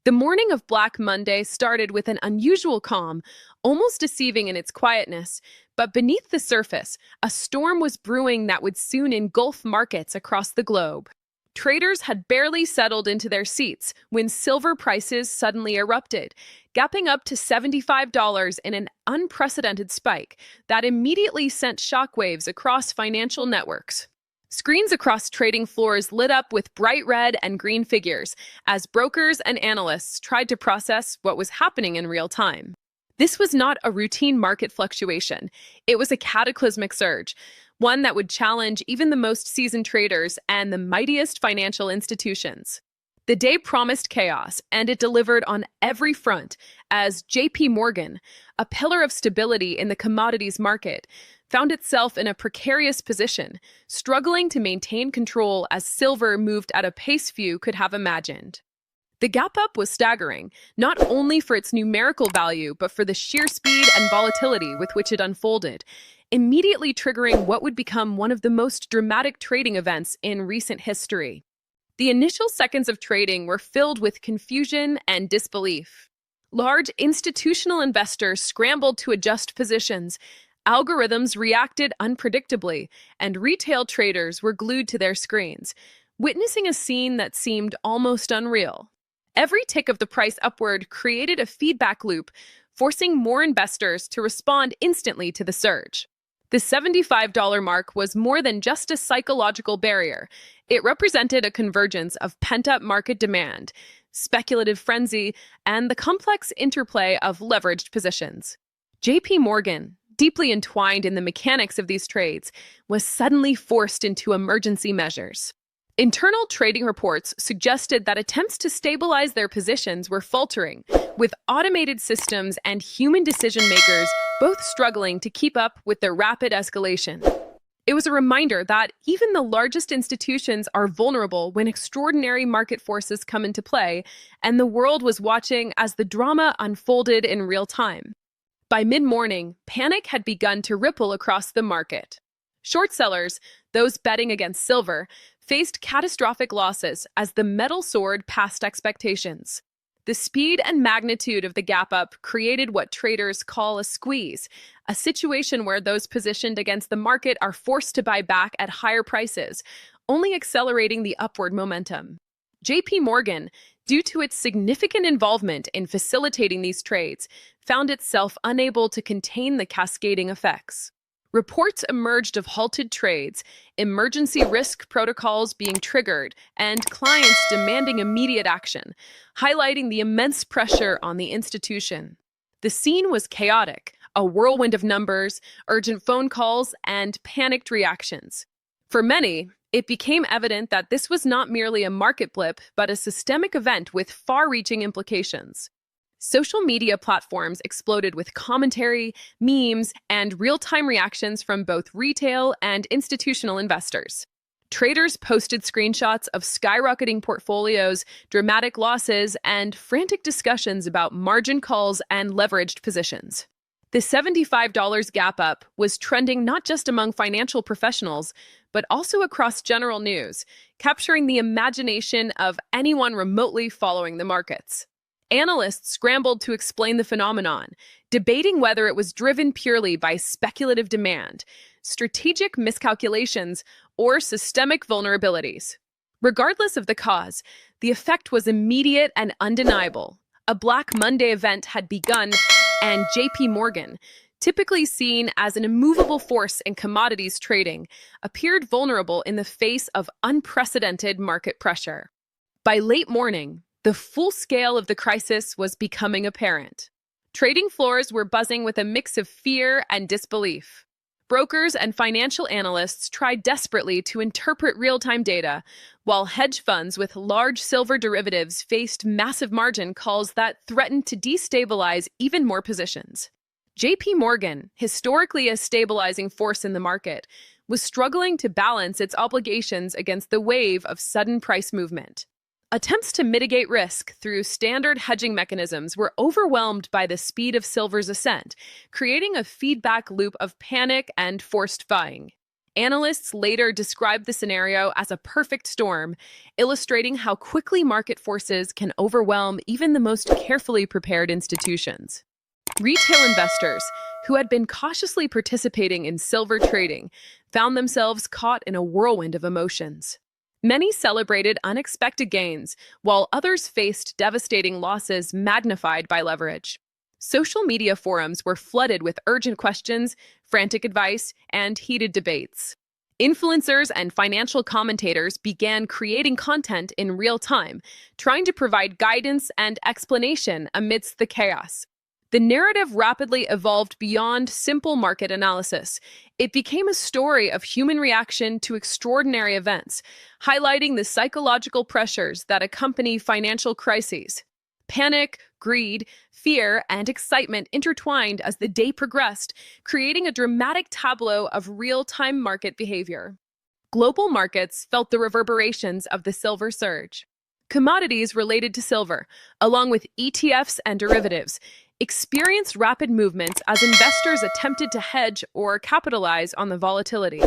The morning of Black Monday started with an unusual calm, almost deceiving in its quietness. But beneath the surface, a storm was brewing that would soon engulf markets across the globe. Traders had barely settled into their seats when silver prices suddenly erupted, gapping up to $75 in an unprecedented spike that immediately sent shockwaves across financial networks. Screens across trading floors lit up with bright red and green figures as brokers and analysts tried to process what was happening in real time. This was not a routine market fluctuation. It was a cataclysmic surge, one that would challenge even the most seasoned traders and the mightiest financial institutions. The day promised chaos, and it delivered on every front as JP Morgan, a pillar of stability in the commodities market, found itself in a precarious position, struggling to maintain control as silver moved at a pace few could have imagined. The gap up was staggering, not only for its numerical value, but for the sheer speed and volatility with which it unfolded, immediately triggering what would become one of the most dramatic trading events in recent history. The initial seconds of trading were filled with confusion and disbelief. Large institutional investors scrambled to adjust positions, algorithms reacted unpredictably, and retail traders were glued to their screens, witnessing a scene that seemed almost unreal. Every tick of the price upward created a feedback loop, forcing more investors to respond instantly to the surge. The $75 mark was more than just a psychological barrier. It represented a convergence of pent-up market demand, speculative frenzy, and the complex interplay of leveraged positions. JP Morgan, deeply entwined in the mechanics of these trades, was suddenly forced into emergency measures. Internal trading reports suggested that attempts to stabilize their positions were faltering, with automated systems and human decision-makers both struggling to keep up with the rapid escalation. It was a reminder that even the largest institutions are vulnerable when extraordinary market forces come into play, and the world was watching as the drama unfolded in real time. By mid-morning, panic had begun to ripple across the market. Short sellers, those betting against silver, faced catastrophic losses as the metal soared past expectations. The speed and magnitude of the gap up created what traders call a squeeze, a situation where those positioned against the market are forced to buy back at higher prices, only accelerating the upward momentum. JP Morgan, due to its significant involvement in facilitating these trades, found itself unable to contain the cascading effects. Reports emerged of halted trades, emergency risk protocols being triggered, and clients demanding immediate action, highlighting the immense pressure on the institution. The scene was chaotic, a whirlwind of numbers, urgent phone calls, and panicked reactions. For many, it became evident that this was not merely a market blip, but a systemic event with far-reaching implications. Social media platforms exploded with commentary, memes, and real-time reactions from both retail and institutional investors. Traders posted screenshots of skyrocketing portfolios, dramatic losses, and frantic discussions about margin calls and leveraged positions. The $75 gap up was trending not just among financial professionals, but also across general news, capturing the imagination of anyone remotely following the markets. Analysts scrambled to explain the phenomenon, debating whether it was driven purely by speculative demand, strategic miscalculations, or systemic vulnerabilities. Regardless of the cause, the effect was immediate and undeniable. A Black Monday event had begun, and JP Morgan, typically seen as an immovable force in commodities trading, appeared vulnerable in the face of unprecedented market pressure. By late morning, the full scale of the crisis was becoming apparent. Trading floors were buzzing with a mix of fear and disbelief. Brokers and financial analysts tried desperately to interpret real-time data, while hedge funds with large silver derivatives faced massive margin calls that threatened to destabilize even more positions. JP Morgan, historically a stabilizing force in the market, was struggling to balance its obligations against the wave of sudden price movement. Attempts to mitigate risk through standard hedging mechanisms were overwhelmed by the speed of silver's ascent, creating a feedback loop of panic and forced buying. Analysts later described the scenario as a perfect storm, illustrating how quickly market forces can overwhelm even the most carefully prepared institutions. Retail investors, who had been cautiously participating in silver trading, found themselves caught in a whirlwind of emotions. Many celebrated unexpected gains, while others faced devastating losses magnified by leverage. Social media forums were flooded with urgent questions, frantic advice, and heated debates. Influencers and financial commentators began creating content in real time, trying to provide guidance and explanation amidst the chaos. The narrative rapidly evolved beyond simple market analysis. It became a story of human reaction to extraordinary events, highlighting the psychological pressures that accompany financial crises. Panic, greed, fear, and excitement intertwined as the day progressed, creating a dramatic tableau of real-time market behavior. Global markets felt the reverberations of the silver surge. Commodities related to silver, along with ETFs and derivatives, experienced rapid movements as investors attempted to hedge or capitalize on the volatility.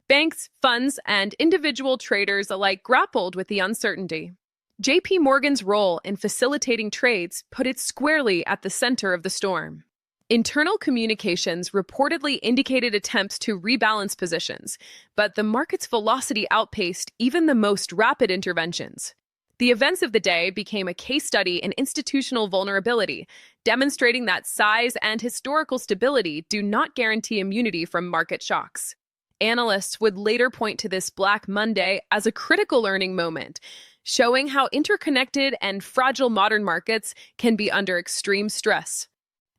Banks, funds, and individual traders alike grappled with the uncertainty. JP Morgan's role in facilitating trades put it squarely at the center of the storm. Internal communications reportedly indicated attempts to rebalance positions, but the market's velocity outpaced even the most rapid interventions. The events of the day became a case study in institutional vulnerability, demonstrating that size and historical stability do not guarantee immunity from market shocks. Analysts would later point to this Black Monday as a critical learning moment, showing how interconnected and fragile modern markets can be under extreme stress.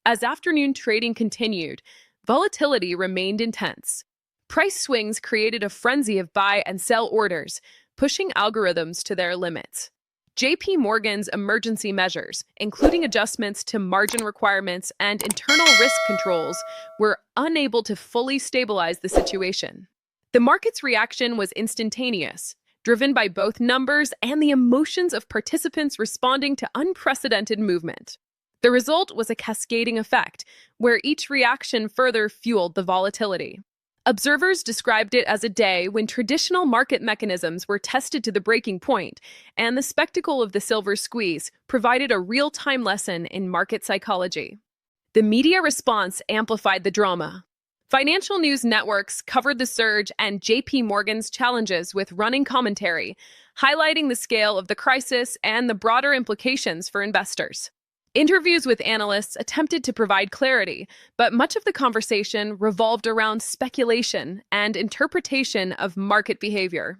As afternoon trading continued, volatility remained intense. Price swings created a frenzy of buy and sell orders, pushing algorithms to their limits. JP Morgan's emergency measures, including adjustments to margin requirements and internal risk controls, were unable to fully stabilize the situation. The market's reaction was instantaneous, driven by both numbers and the emotions of participants responding to unprecedented movement. The result was a cascading effect, where each reaction further fueled the volatility. Observers described it as a day when traditional market mechanisms were tested to the breaking point, and the spectacle of the silver squeeze provided a real-time lesson in market psychology. The media response amplified the drama. Financial news networks covered the surge and JP Morgan's challenges with running commentary, highlighting the scale of the crisis and the broader implications for investors. Interviews with analysts attempted to provide clarity, but much of the conversation revolved around speculation and interpretation of market behavior.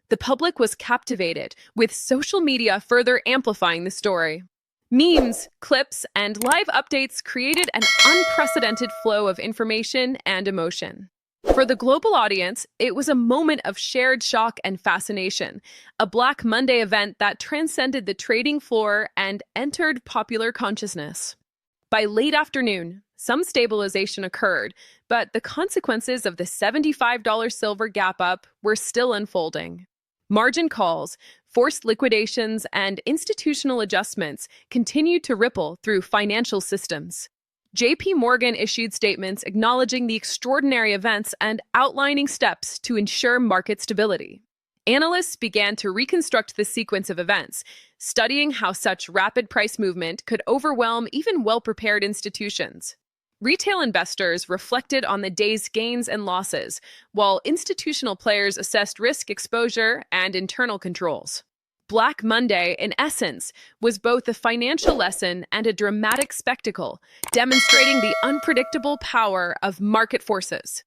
The public was captivated, with social media further amplifying the story. Memes, clips, and live updates created an unprecedented flow of information and emotion. For the global audience, it was a moment of shared shock and fascination, a Black Monday event that transcended the trading floor and entered popular consciousness. By late afternoon, some stabilization occurred, but the consequences of the $75 silver gap up were still unfolding. Margin calls, forced liquidations, and institutional adjustments continued to ripple through financial systems. JP Morgan issued statements acknowledging the extraordinary events and outlining steps to ensure market stability. Analysts began to reconstruct the sequence of events, studying how such rapid price movement could overwhelm even well-prepared institutions. Retail investors reflected on the day's gains and losses, while institutional players assessed risk exposure and internal controls. Black Monday, in essence, was both a financial lesson and a dramatic spectacle, demonstrating the unpredictable power of market forces.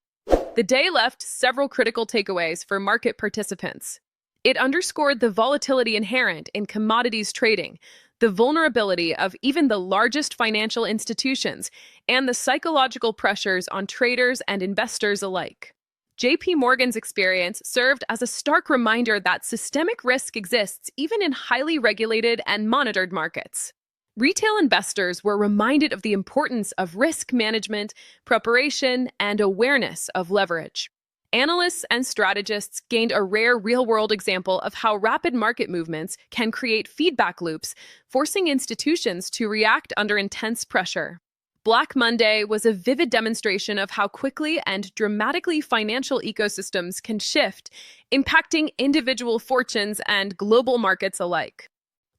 The day left several critical takeaways for market participants. It underscored the volatility inherent in commodities trading, the vulnerability of even the largest financial institutions, and the psychological pressures on traders and investors alike. JP Morgan's experience served as a stark reminder that systemic risk exists even in highly regulated and monitored markets. Retail investors were reminded of the importance of risk management, preparation, and awareness of leverage. Analysts and strategists gained a rare real-world example of how rapid market movements can create feedback loops, forcing institutions to react under intense pressure. Black Monday was a vivid demonstration of how quickly and dramatically financial ecosystems can shift, impacting individual fortunes and global markets alike.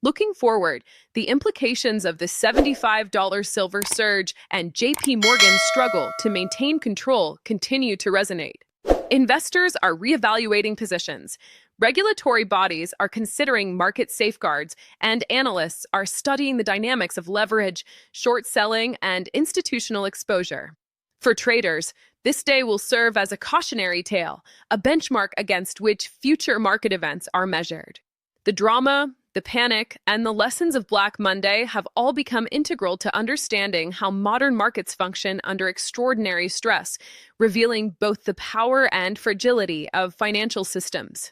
Looking forward, the implications of the $75 silver surge and JP Morgan's struggle to maintain control continue to resonate. Investors are reevaluating positions. Regulatory bodies are considering market safeguards, and analysts are studying the dynamics of leverage, short selling, and institutional exposure. For traders, this day will serve as a cautionary tale, a benchmark against which future market events are measured. The drama, the panic, and the lessons of Black Monday have all become integral to understanding how modern markets function under extraordinary stress, revealing both the power and fragility of financial systems.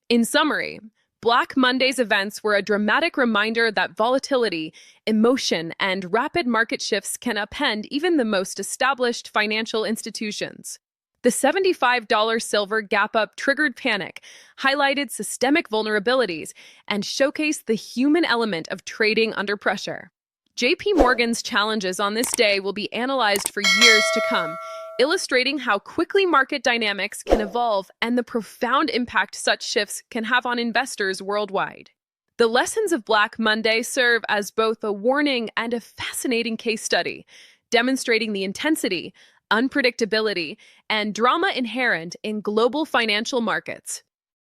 In summary, Black Monday's events were a dramatic reminder that volatility, emotion, and rapid market shifts can upend even the most established financial institutions. The $75 silver gap-up triggered panic, highlighted systemic vulnerabilities, and showcased the human element of trading under pressure. JP Morgan's challenges on this day will be analyzed for years to come, illustrating how quickly market dynamics can evolve and the profound impact such shifts can have on investors worldwide. The lessons of Black Monday serve as both a warning and a fascinating case study, demonstrating the intensity, unpredictability, and drama inherent in global financial markets.